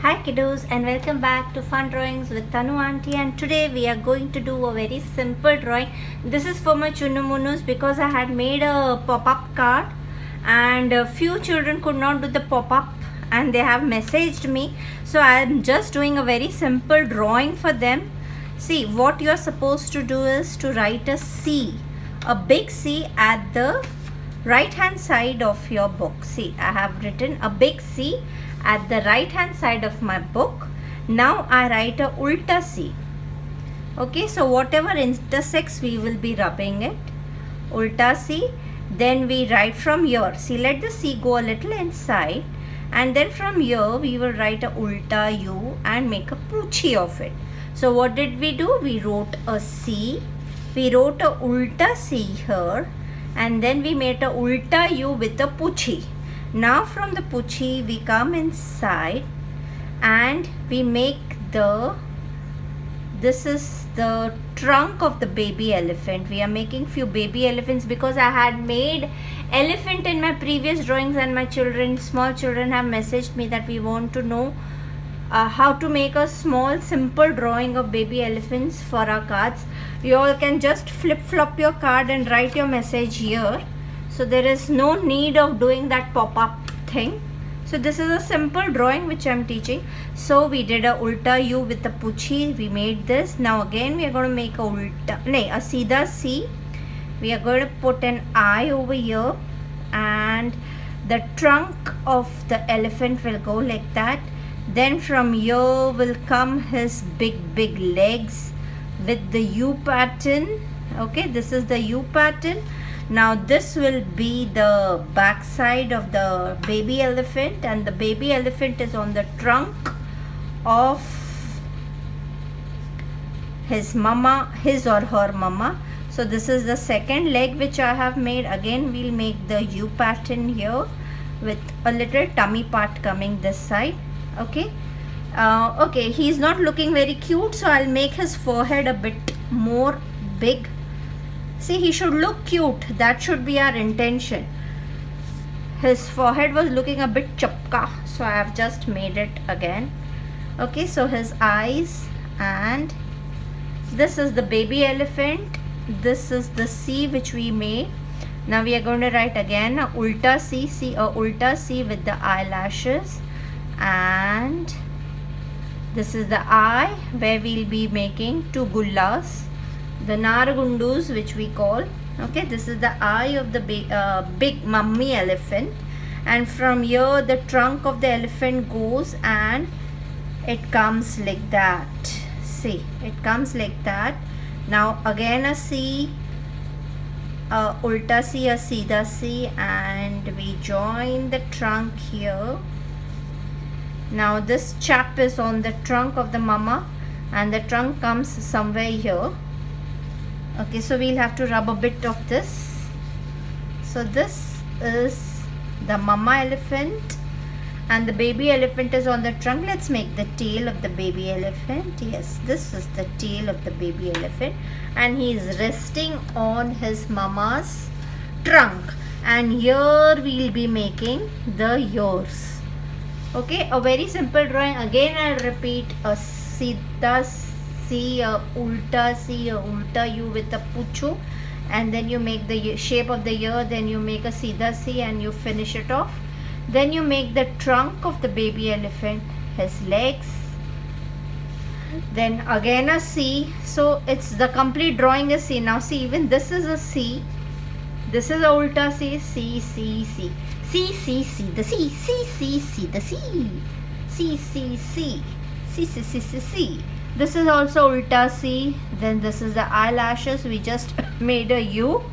Hi kiddos and welcome back to Fun Drawings with Tanu Auntie, and today we are going to do a very simple drawing. This is for my Chunumunus because I had made a pop-up card and a few children could not do the pop-up and they have messaged me. So I am just doing a very simple drawing for them. See, what you are supposed to do is to write a C, a big C at the right hand side of your book. See, I have written a big C at the right hand side of my book. Now I write a ulta C. Okay, so whatever intersects we will be rubbing it. Ulta C. Then we write from here. See, let the C go a little inside, and then from here we will write a ulta U and make a poochie of it. So what did we do? We wrote a C. We wrote a ulta C here, and then we made a ulta U with a poochie. Now from the poochie we come inside and we make this is the trunk of the baby elephant. We are making few baby elephants because I had made elephant in my previous drawings, and my small children have messaged me that we want to know how to make a small simple drawing of baby elephants for our cards. You all can just flip-flop your card and write your message here. So there is no need of doing that pop-up thing. So this is a simple drawing which I am teaching. So we did a ulta U with the poochie. We made this. Now again we are going to make a Sida C. We are going to put an eye over here, and the trunk of the elephant will go like that. Then from here will come his big legs with the U pattern. Okay, this is the U pattern. Now this will be the back side of the baby elephant, and the baby elephant is on the trunk of his or her mama. So this is the second leg which I have made. Again we'll make the U pattern here with a little tummy part coming this side. Okay. Okay, he's not looking very cute, so I'll make his forehead a bit more big. See, he should look cute. That should be our intention. His forehead was looking a bit chapka, so I have just made it again. Okay, so his eyes, and this is the baby elephant. This is the C which we made. Now we are going to write again a ulta C. See, a ulta C with the eyelashes, and this is the eye where we'll be making two gullas, the naragundus which we call. Okay, this is the eye of the big mummy elephant, and from here the trunk of the elephant goes and it comes like that. See, it comes like that. Now again a C, a ulta C, a Sida C, and we join the trunk here. Now this chap is on the trunk of the mama, and the trunk comes somewhere here. Okay, so we'll have to rub a bit of this. So this is the mama elephant, and the baby elephant is on the trunk. Let's make the tail of the baby elephant. Yes, this is the tail of the baby elephant, and he is resting on his mama's trunk, and here we'll be making the ears. Okay, a very simple drawing. Again I'll repeat a Sida C, a ulta C, a ulta U with a puchu, and then you make the shape of the ear, then you make a Sida C and you finish it off. Then you make the trunk of the baby elephant, his legs, then again a C. So it's the complete drawing is C. Now see, even this is a C. This is a ulta C, C, C, C. C, C, C, the C, C, C, C, the C, C, C, C, C, C, C, C, C. This is also ulta C. Then this is the eyelashes. We just made a U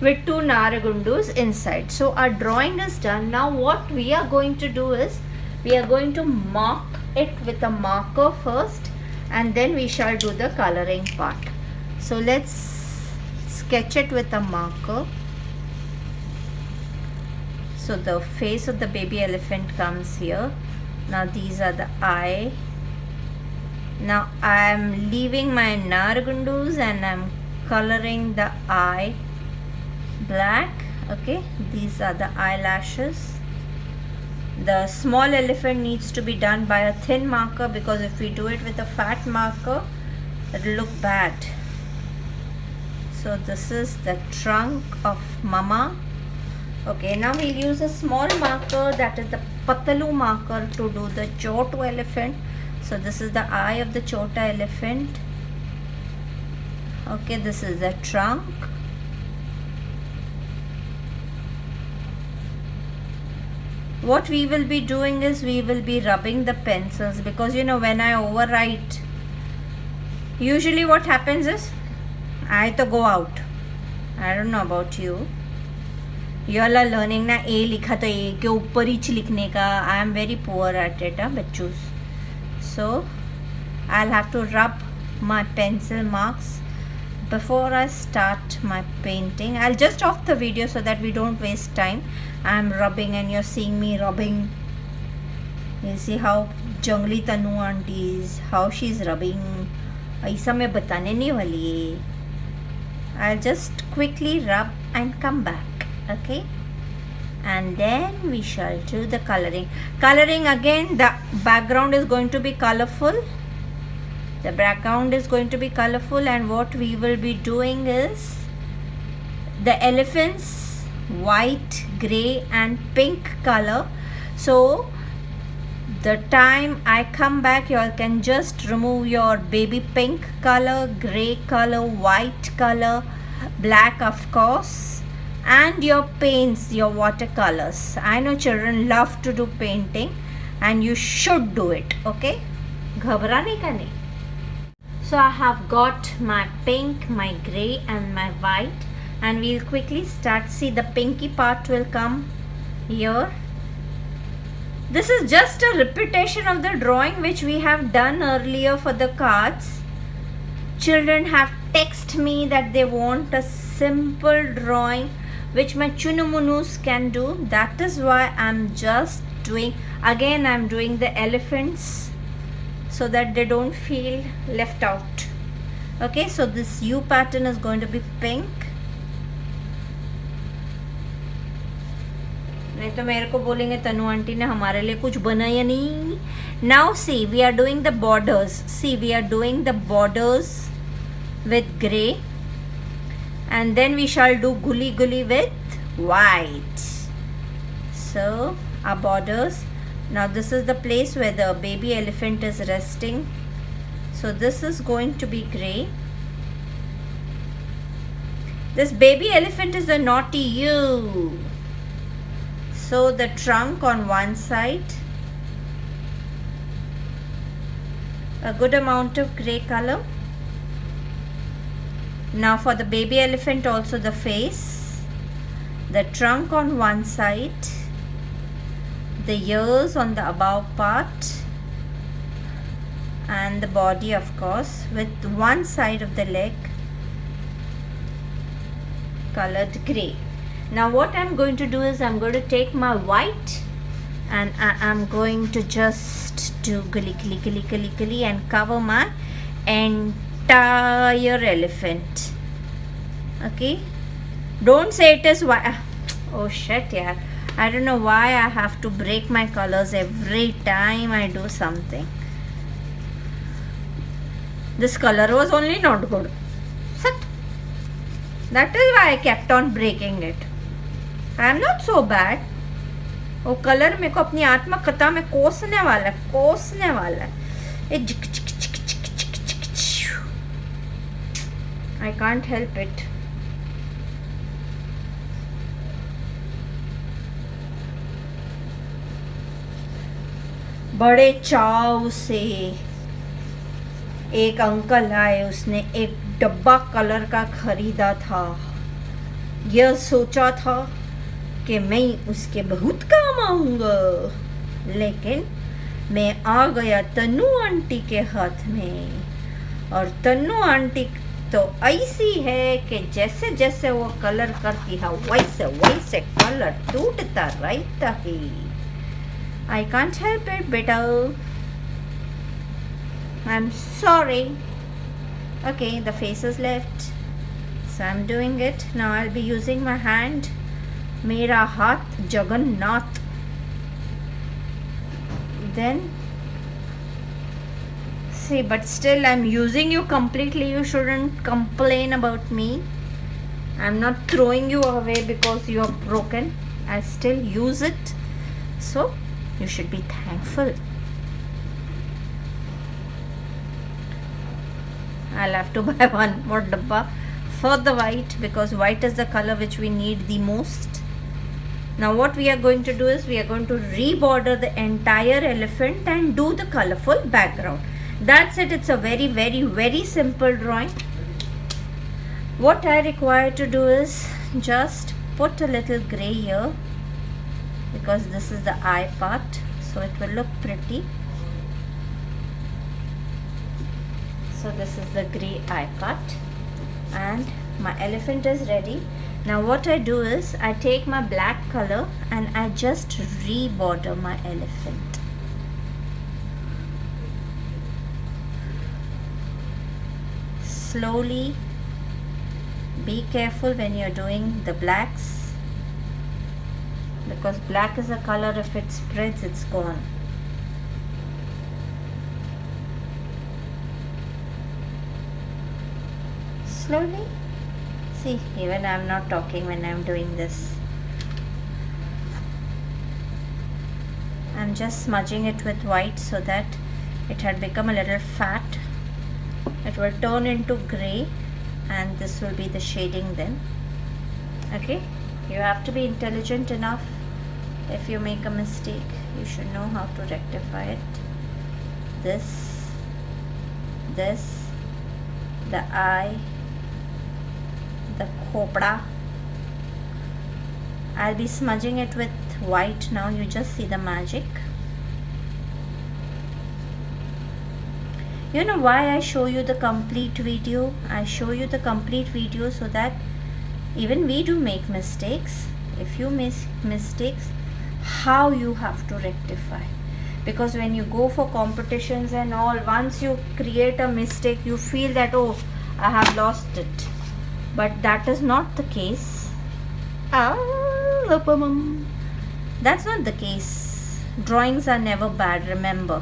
with two naragundus inside. So our drawing is done. Now what we are going to do is, we are going to mark it with a marker first, and then we shall do the coloring part. So let's sketch it with a marker. So the face of the baby elephant comes here. Now these are the eye. Now I am leaving my naragundus and I am coloring the eye black. Okay, these are the eyelashes. The small elephant needs to be done by a thin marker, because if we do it with a fat marker, it will look bad. So this is the trunk of Mama. Okay, now we'll use a small marker, that is the Patalu marker, to do the Chotu elephant. So this is the eye of the Chota elephant. Okay, this is the trunk. What we will be doing is we will be rubbing the pencils, because you know, when I overwrite, usually what happens is I to go out. I don't know about you. You all are learning ना, ए लिखा तो ए के ऊपर ही लिखने का. I am very poor at it, बच्चों. So I'll have to rub my pencil marks before I start my painting. I'll just off the video so that we don't waste time. I'm rubbing and you're seeing me rubbing. You see how jungly Tanu auntie is, how she's rubbing. ऐसा मैं बताने नहीं वाली. I'll just quickly rub and come back. Okay, and then we shall do the coloring. Coloring again, the background is going to be colorful. The background is going to be colorful, and what we will be doing is the elephants white, gray and pink color. So the time I come back, you all can just remove your baby pink color, gray color, white color, black of course, and your paints, your watercolors. I know children love to do painting and you should do it. Okay, घबराने का नहीं. So I have got my pink, my gray and my white, and we'll quickly start. See, the pinky part will come here. This is just a repetition of the drawing which we have done earlier for the cards. Children have texted me that they want a simple drawing which my chunumunus can do. That is why I'm just doing, again I'm doing the elephants so that they don't feel left out. Okay, so this U pattern is going to be pink. नहीं तो मेरे को बोलेंगे तनु aunty ने हमारे लिए कुछ बनाया नहीं. Now see, we are doing the borders. See, we are doing the borders with grey, and then we shall do gully gully with white. So our borders. Now this is the place where the baby elephant is resting. So this is going to be grey. This baby elephant is a naughty you. So the trunk on one side, a good amount of grey color. Now for the baby elephant also the face, the trunk on one side, the ears on the above part, and the body of course, with one side of the leg colored grey. Now what I'm going to do is I'm going to take my white and I am going to just do gully gully gully gully gully and cover my entire elephant. Okay, don't say it is white. Oh shit, yeah, I don't know why I have to break my colors every time I do something. This color was only not good. That is why I kept on breaking it. I am not so bad. वो colour मेरे को अपनी आत्मकथा में कोसने वाला है. I can't help it. बड़े चाव से एक अंकल आए, उसने एक डब्बा कलर का खरीदा था. यह सोचा था कि मैं उसके बहुत काम आऊँगा, लेकिन मैं आ गया तनु आंटी के हाथ में. और तनु आंटी तो ऐसी है कि जैसे जैसे वो कलर करती है वैसे वैसे कलर टूटता रहता है. I can't help it, बेटा. I'm sorry. Okay, the face is left, so I'm doing it. Now I'll be using my hand. मेरा हाथ Jagannath. then see, but still I'm using you completely. You shouldn't complain about me. I'm not throwing you away because you are broken. I still use it, so you should be thankful. I'll have to buy one more dabba for the white, because white is the color which we need the most. Now what we are going to do is we are going to reborder the entire elephant and do the colorful background. That's it. It's a very simple drawing. What I require to do is just put a little gray here, because this is the eye part, so it will look pretty. So this is the gray eye part, and my elephant is ready. Now what I do is I take my black color and I just reborder my elephant. Slowly. Be careful when you're doing the blacks, because black is a color, if it spreads, it's gone. Slowly. See, even I'm not talking when I'm doing this. I'm just smudging it with white so that it had become a little fat. It will turn into gray, and this will be the shading then. Okay, you have to be intelligent enough. If you make a mistake, you should know how to rectify it. This, the eye, the khopda. I'll be smudging it with white now. You just see the magic. You know why I show you the complete video? I show you the complete video so that even we do make mistakes. If you make mistakes, how you have to rectify. Because when you go for competitions and all, once you create a mistake, you feel that, oh, I have lost it. But that is not the case. That's not the case. Drawings are never bad, remember.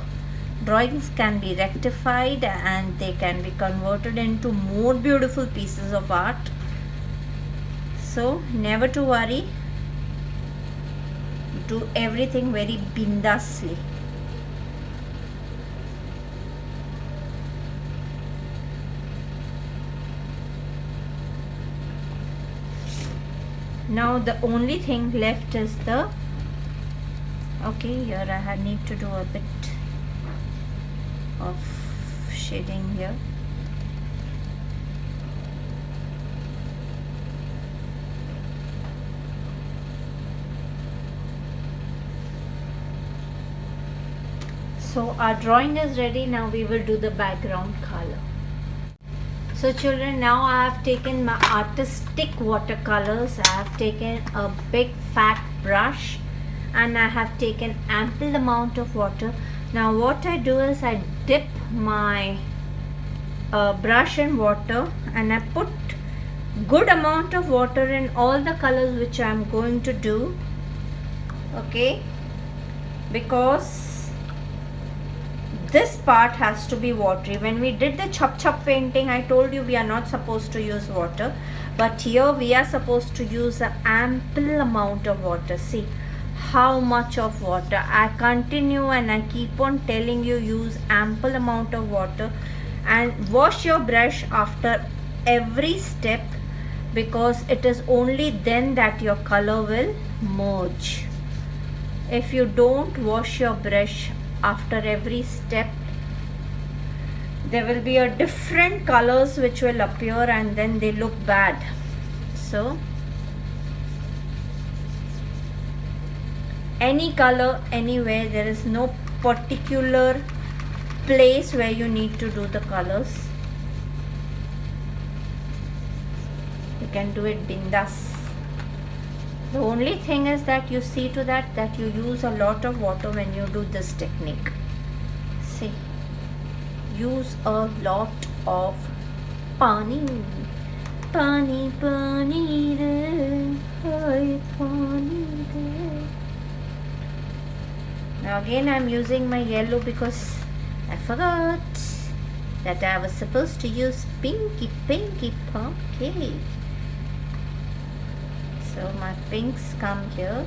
Drawings can be rectified and they can be converted into more beautiful pieces of art. So never to worry. Do everything very bindasly. Now the only thing left is the, okay, here I need to do a bit of shading here. So our drawing is ready. Now we will do the background color. So children, now I have taken my artistic watercolors. I have taken a big fat brush and I have taken ample amount of water. Now what I do is I dip my brush in water and I put good amount of water in all the colors which I am going to do. Okay, because this part has to be watery. When we did the chop painting, I told you we are not supposed to use water, but here we are supposed to use an ample amount of water. See how much of water. I continue and I keep on telling you, use ample amount of water and wash your brush after every step, because it is only then that your color will merge. If you don't wash your brush after every step, there will be a different colors which will appear and then they look bad. So any color, anywhere, there is no particular place where you need to do the colors. You can do it bindas. The only thing is that you see to that you use a lot of water when you do this technique. See, use a lot of pani. Pani pani re, hai pani re. Now again I'm using my yellow because I forgot that I was supposed to use pinky pumpkin. So my pinks come here.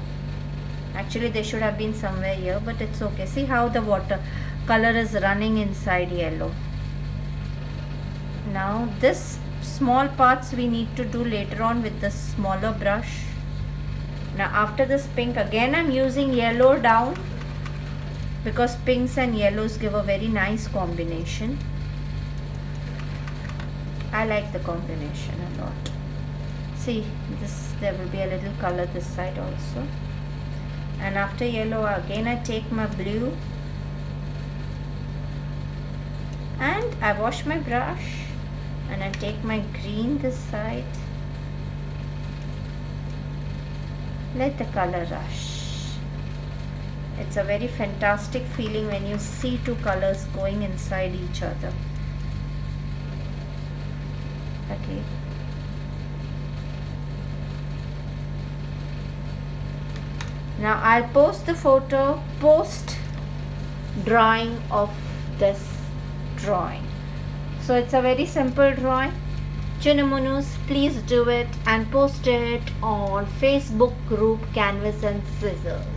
Actually they should have been somewhere here, but it's okay. See how the water color is running inside yellow. Now this small parts we need to do later on with the smaller brush. Now after this pink, again I'm using yellow down because pinks and yellows give a very nice combination. I like the combination a lot. See, this, there will be a little color this side also. And after yellow again I take my blue and I wash my brush and I take my green this side. Let the color rush. It's a very fantastic feeling when you see two colors going inside each other. Okay. Now I'll post the photo post drawing of this drawing. So it's a very simple drawing. Chunumunus, please do it and post it on Facebook group Canvas and Scissors.